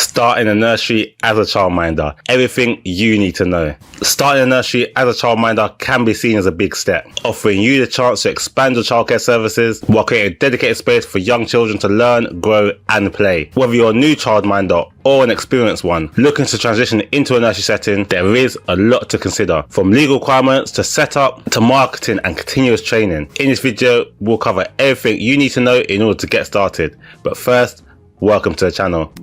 Starting a nursery as a childminder. Everything you need to know. Starting a nursery as a childminder can be seen as a big step, offering you the chance to expand your childcare services while creating a dedicated space for young children to learn, grow and play. Whether you're a new childminder or an experienced one looking to transition into a nursery setting, there is a lot to consider, from legal requirements to setup to marketing and continuous training. In this video, we'll cover everything you need to know in order to get started. But first, welcome to the channel.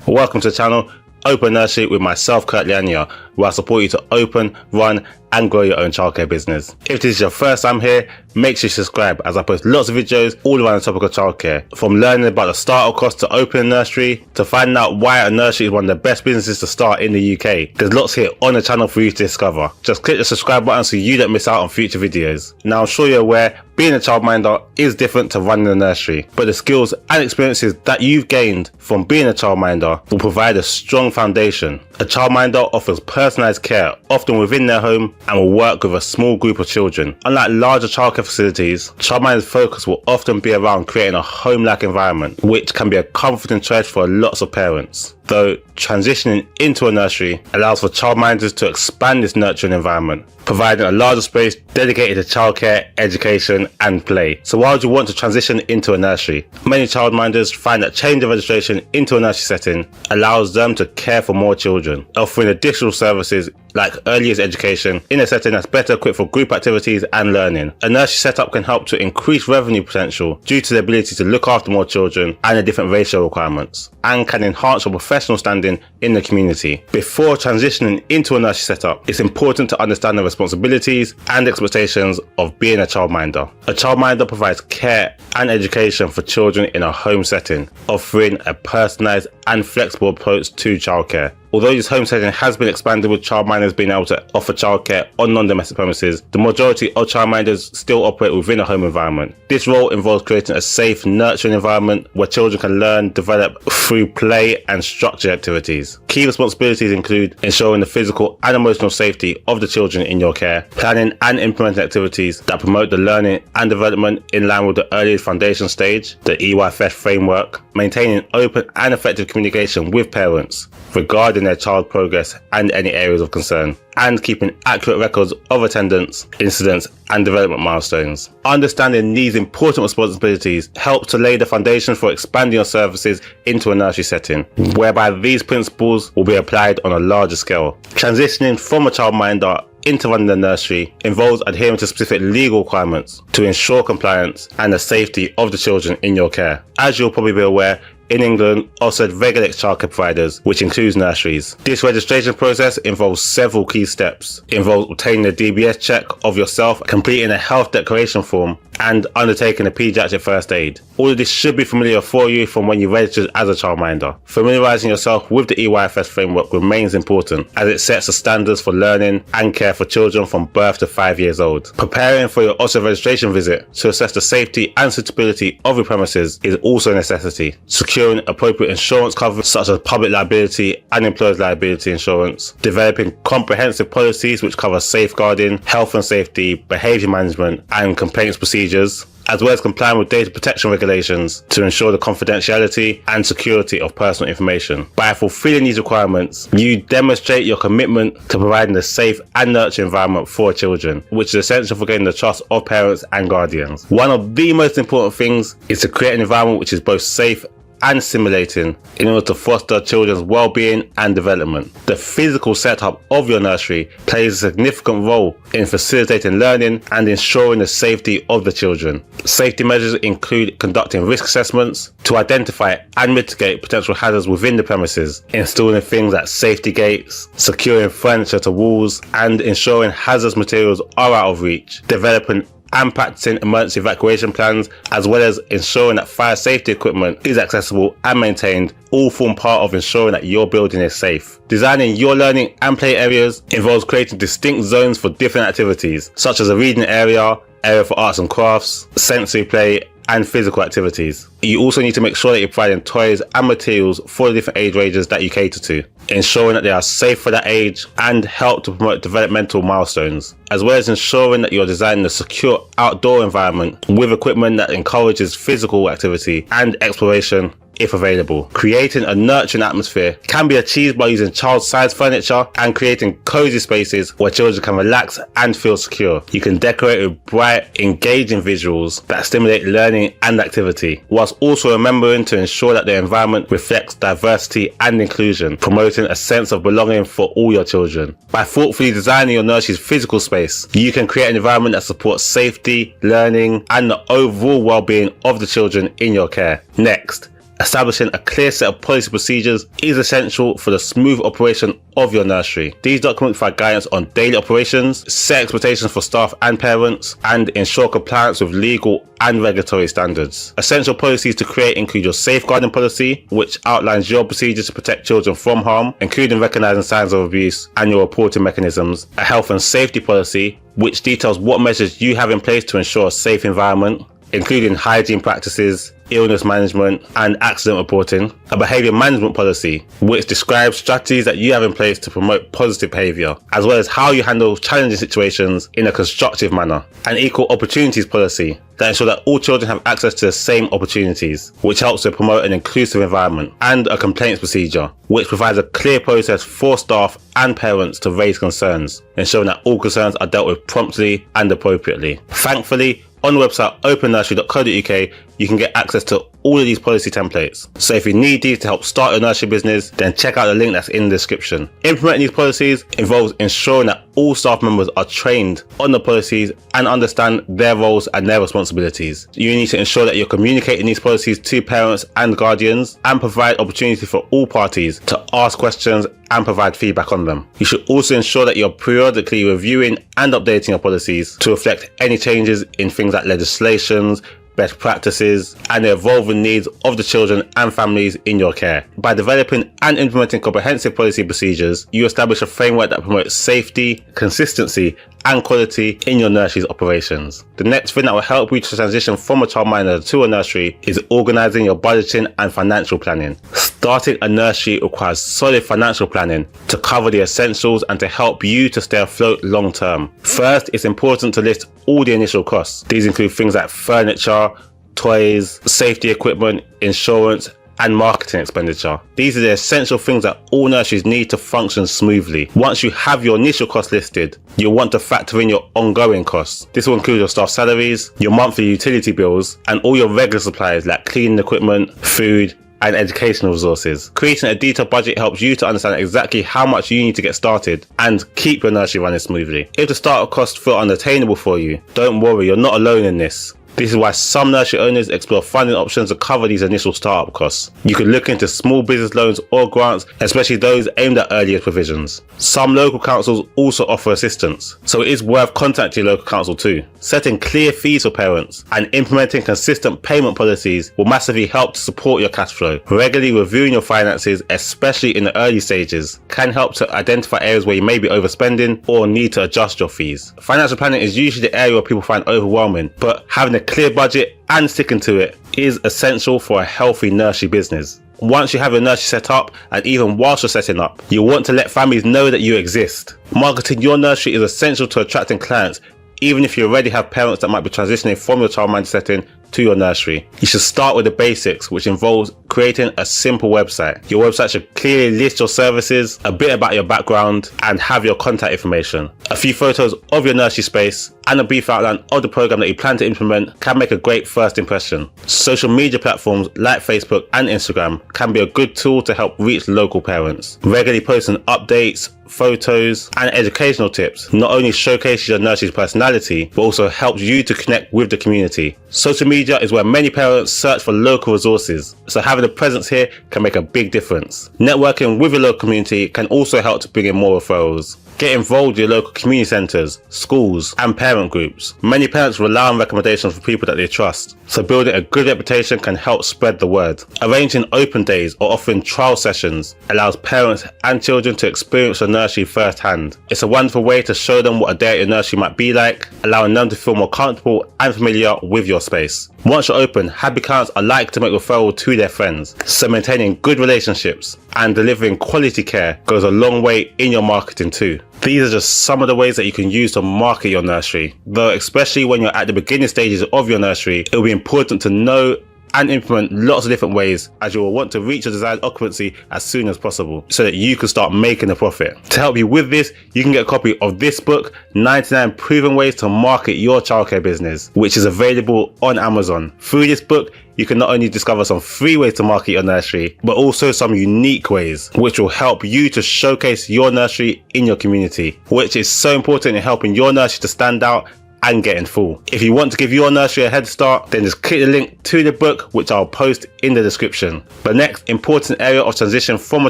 Welcome to the channel, Open Nursery, with myself, Kurt Liania, where I support you to open, run and grow your own childcare business. If this is your first time here, make sure you subscribe, as I post lots of videos all around the topic of childcare, from learning about the startup cost to opening a nursery, to finding out why a nursery is one of the best businesses to start in the UK. There's lots here on the channel for you to discover. Just click the subscribe button so you don't miss out on future videos. Now, I'm sure you're aware, being a childminder is different to running a nursery, but the skills and experiences that you've gained from being a childminder will provide a strong foundation. A childminder offers personalised care, often within their home, and will work with a small group of children. Unlike larger childcare facilities, childminders' focus will often be around creating a home-like environment, which can be a comforting choice for lots of parents. Though transitioning into a nursery allows for childminders to expand this nurturing environment, providing a larger space dedicated to childcare, education and play. So why would you want to transition into a nursery? Many childminders find that change of registration into a nursery setting allows them to care for more children, offering additional services like early years education in a setting that's better equipped for group activities and learning. A nursery setup can help to increase revenue potential due to the ability to look after more children and the different ratio requirements, and can enhance your professional standing in the community. Before transitioning into a nursery setup, it's important to understand the responsibilities and expectations of being a childminder. A childminder provides care and education for children in a home setting, offering a personalised and flexible approach to childcare. Although this home setting has been expanded with childminders being able to offer childcare on non-domestic premises, the majority of childminders still operate within a home environment. This role involves creating a safe, nurturing environment where children can learn, develop through play and structured activities. Key responsibilities include ensuring the physical and emotional safety of the children in your care, planning and implementing activities that promote the learning and development in line with the early foundation stage, the EYFS framework, maintaining open and effective communication with parents regarding their child progress and any areas of concern, and keeping accurate records of attendance, incidents and development milestones. Understanding these important responsibilities helps to lay the foundation for expanding your services into a nursery setting, whereby these principles will be applied on a larger scale. Transitioning from a childminder into running the nursery involves adhering to specific legal requirements to ensure compliance and the safety of the children in your care. As you'll probably be aware, in England, Ofsted regulates childcare providers, which includes nurseries. This registration process involves several key steps. It involves obtaining a DBS check of yourself, completing a health declaration form, and undertaking a paediatric first aid. All of this should be familiar for you from when you registered as a childminder. Familiarising yourself with the EYFS framework remains important, as it sets the standards for learning and care for children from birth to 5 years old. Preparing for your Ofsted registration visit to assess the safety and suitability of your premises is also a necessity. Securing appropriate insurance coverage such as public liability and employer's liability insurance, developing comprehensive policies which cover safeguarding, health and safety, behaviour management and complaints procedures, as well as complying with data protection regulations to ensure the confidentiality and security of personal information. By fulfilling these requirements, you demonstrate your commitment to providing a safe and nurturing environment for children, which is essential for gaining the trust of parents and guardians. One of the most important things is to create an environment which is both safe and stimulating in order to foster children's well-being and development. The physical setup of your nursery plays a significant role in facilitating learning and ensuring the safety of the children. Safety measures include conducting risk assessments to identify and mitigate potential hazards within the premises, installing things like safety gates, securing furniture to walls, and ensuring hazardous materials are out of reach, developing and practicing emergency evacuation plans, as well as ensuring that fire safety equipment is accessible and maintained, all form part of ensuring that your building is safe. Designing your learning and play areas involves creating distinct zones for different activities, such as a reading area for arts and crafts, sensory play and physical activities. You also need to make sure that you're providing toys and materials for the different age ranges that you cater to, ensuring that they are safe for that age and help to promote developmental milestones, as well as ensuring that you're designing a secure outdoor environment with equipment that encourages physical activity and exploration if available. Creating a nurturing atmosphere can be achieved by using child-sized furniture and creating cozy spaces where children can relax and feel secure. You can decorate with bright, engaging visuals that stimulate learning and activity, whilst also remembering to ensure that the environment reflects diversity and inclusion, promoting a sense of belonging for all your children. By thoughtfully designing your nursery's physical space, you can create an environment that supports safety, learning, and the overall well-being of the children in your care. Next, establishing a clear set of policy procedures is essential for the smooth operation of your nursery. These documents provide guidance on daily operations, set expectations for staff and parents, and ensure compliance with legal and regulatory standards. Essential policies to create include your safeguarding policy, which outlines your procedures to protect children from harm, including recognizing signs of abuse and your reporting mechanisms. A health and safety policy, which details what measures you have in place to ensure a safe environment, including hygiene practices, illness management, and accident reporting. A behaviour management policy, which describes strategies that you have in place to promote positive behaviour, as well as how you handle challenging situations in a constructive manner. An equal opportunities policy that ensures that all children have access to the same opportunities, which helps to promote an inclusive environment. And a complaints procedure, which provides a clear process for staff and parents to raise concerns, ensuring that all concerns are dealt with promptly and appropriately. Thankfully, on the website opennursery.co.uk, you can get access to all of these policy templates. So if you need these to help start your nursery business, then check out the link that's in the description. Implementing these policies involves ensuring that all staff members are trained on the policies and understand their roles and their responsibilities. You need to ensure that you're communicating these policies to parents and guardians and provide opportunity for all parties to ask questions and provide feedback on them. You should also ensure that you're periodically reviewing and updating your policies to reflect any changes in things like legislations, best practices, and the evolving needs of the children and families in your care. By developing and implementing comprehensive policy procedures, you establish a framework that promotes safety, consistency, and quality in your nursery's operations. The next thing that will help you to transition from a childminder to a nursery is organising your budgeting and financial planning. Starting a nursery requires solid financial planning to cover the essentials and to help you to stay afloat long term. First, it's important to list all the initial costs. These include things like furniture, toys, safety equipment, insurance, and marketing expenditure. These are the essential things that all nurseries need to function smoothly. Once you have your initial costs listed, you'll want to factor in your ongoing costs. This will include your staff salaries, your monthly utility bills, and all your regular supplies like cleaning equipment, food, and educational resources. Creating a detailed budget helps you to understand exactly how much you need to get started and keep your nursery running smoothly. If the startup costs feel unattainable for you, don't worry, you're not alone in this. This is why some nursery owners explore funding options to cover these initial startup costs. You could look into small business loans or grants, especially those aimed at earlier provisions. Some local councils also offer assistance, so it is worth contacting your local council too. Setting clear fees for parents and implementing consistent payment policies will massively help to support your cash flow. Regularly reviewing your finances, especially in the early stages, can help to identify areas where you may be overspending or need to adjust your fees. Financial planning is usually the area where people find overwhelming, but having a clear budget and sticking to it is essential for a healthy nursery business. Once you have your nursery set up, and even whilst you're setting up, you want to let families know that you exist. Marketing your nursery is essential to attracting clients, even if you already have parents that might be transitioning from your childminder setting to your nursery. You should start with the basics, which involves creating a simple website. Your website should clearly list your services, a bit about your background, and have your contact information. A few photos of your nursery space and a brief outline of the program that you plan to implement can make a great first impression. Social media platforms like Facebook and Instagram can be a good tool to help reach local parents. Regularly posting updates, photos, and educational tips not only showcases your nursery's personality, but also helps you to connect with the community. Social media is where many parents search for local resources, so having a presence here can make a big difference. Networking with your local community can also help to bring in more referrals. Get involved with your local community centres, schools and parent groups. Many parents rely on recommendations from people that they trust, so building a good reputation can help spread the word. Arranging open days or offering trial sessions allows parents and children to experience your nursery firsthand. It's a wonderful way to show them what a day at your nursery might be like, allowing them to feel more comfortable and familiar with your space. Once you're open, happy clients are likely to make referral to their friends, so maintaining good relationships and delivering quality care goes a long way in your marketing too. These are just some of the ways that you can use to market your nursery, though especially when you're at the beginning stages of your nursery, it will be important to know and implement lots of different ways, as you will want to reach your desired occupancy as soon as possible so that you can start making a profit. To help you with this, you can get a copy of this book, 99 Proven Ways to Market Your Childcare Business, which is available on Amazon. Through this book, you can not only discover some free ways to market your nursery, but also some unique ways which will help you to showcase your nursery in your community, which is so important in helping your nursery to stand out and getting full. If you want to give your nursery a head start, then just click the link to the book, which I'll post in the description. The next important area of transition from a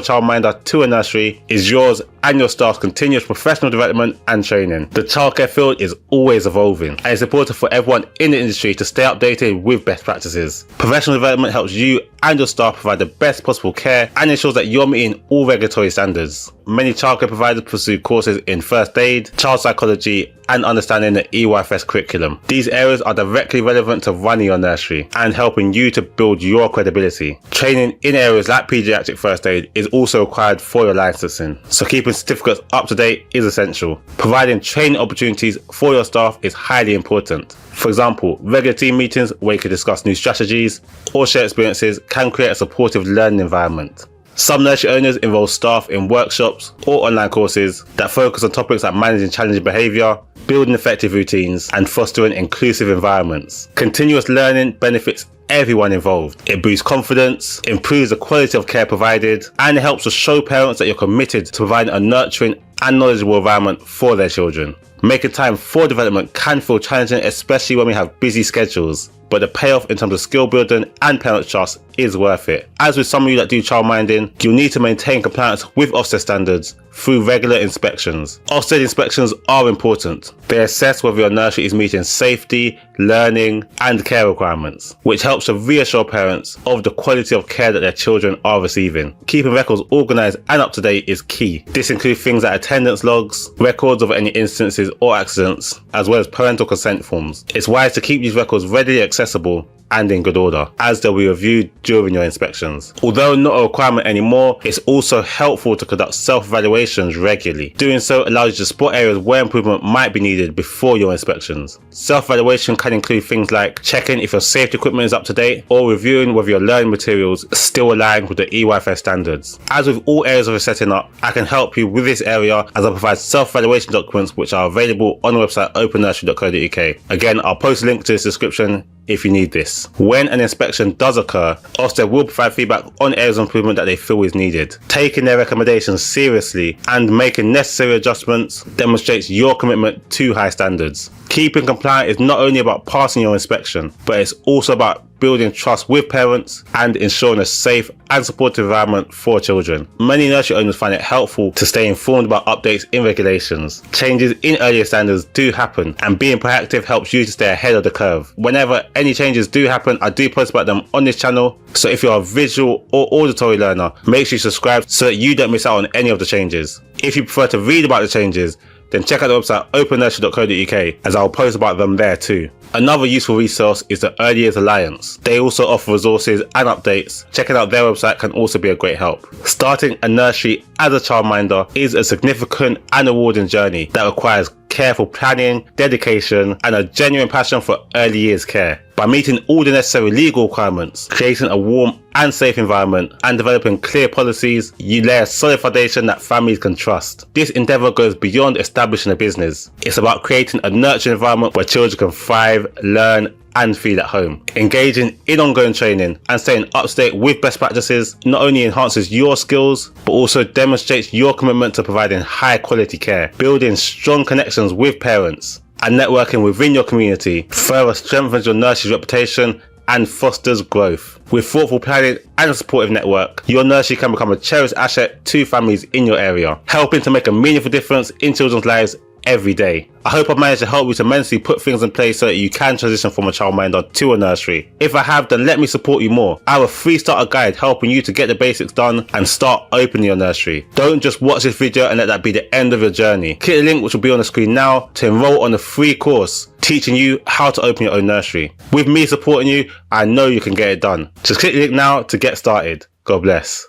childminder to a nursery is yours and your staff's continuous professional development and training. The childcare field is always evolving, and it's important for everyone in the industry to stay updated with best practices. Professional development helps you and your staff provide the best possible care and ensures that you're meeting all regulatory standards. Many childcare providers pursue courses in first aid, child psychology and understanding the EYFS curriculum. These areas are directly relevant to running your nursery and helping you to build your credibility. Training in areas like pediatric first aid is also required for your licensing, so keeping certificates up to date is essential. Providing training opportunities for your staff is highly important. For example, regular team meetings where you can discuss new strategies or share experiences can create a supportive learning environment. Some nursery owners involve staff in workshops or online courses that focus on topics like managing challenging behaviour, building effective routines, and fostering inclusive environments. Continuous learning benefits everyone involved. It boosts confidence, improves the quality of care provided, and it helps to show parents that you're committed to providing a nurturing and knowledgeable environment for their children. Making time for development can feel challenging, especially when we have busy schedules, but the payoff in terms of skill building and parent trust is worth it. As with some of you that do childminding, you'll need to maintain compliance with Ofsted standards through regular inspections. Ofsted inspections are important. They assess whether your nursery is meeting safety, learning and care requirements, which helps to reassure parents of the quality of care that their children are receiving. Keeping records organised and up to date is key. This includes things like attendance logs, records of any instances or accidents, as well as parental consent forms. It's wise to keep these records readily accessible and in good order, as they'll be reviewed during your inspections. Although not a requirement anymore, it's also helpful to conduct self-evaluations regularly. Doing so allows you to spot areas where improvement might be needed before your inspections. Self-evaluation can include things like checking if your safety equipment is up to date or reviewing whether your learning materials still align with the EYFS standards. As with all areas of your setting up, I can help you with this area as I provide self-evaluation documents which are available on the website opennursery.co.uk. Again, I'll post a link to this description if you need this. When an inspection does occur, Ofsted will provide feedback on areas of improvement that they feel is needed. Taking their recommendations seriously and making necessary adjustments demonstrates your commitment to high standards. Keeping compliant is not only about passing your inspection, but it's also about building trust with parents and ensuring a safe and supportive environment for children. Many nursery owners find it helpful to stay informed about updates in regulations. Changes in earlier standards do happen, and being proactive helps you to stay ahead of the curve. Whenever any changes do happen, I do post about them on this channel, so if you're a visual or auditory learner, make sure you subscribe so that you don't miss out on any of the changes. If you prefer to read about the changes, then check out the website opennursery.co.uk, as I'll post about them there too. Another useful resource is the Early Years Alliance. They also offer resources and updates. Checking out their website can also be a great help. Starting a nursery as a childminder is a significant and rewarding journey that requires careful planning, dedication, and a genuine passion for early years care. By meeting all the necessary legal requirements, creating a warm and safe environment, and developing clear policies, you lay a solid foundation that families can trust. This endeavour goes beyond establishing a business. It's about creating a nurturing environment where children can thrive, learn, and feel at home. Engaging in ongoing training and staying up to date with best practices not only enhances your skills, but also demonstrates your commitment to providing high quality care. Building strong connections with parents and networking within your community further strengthens your nursery's reputation and fosters growth. With thoughtful planning and a supportive network, your nursery can become a cherished asset to families in your area, helping to make a meaningful difference in children's lives every day. I hope I've managed to help you to mentally put things in place so that you can transition from a childminder to a nursery. If I have, then let me support you more. I have a free starter guide helping you to get the basics done and start opening your nursery. Don't just watch this video and let that be the end of your journey. Click the link which will be on the screen now to enroll on the free course teaching you how to open your own nursery. With me supporting you, I know you can get it done. Just click the link now to get started. God bless.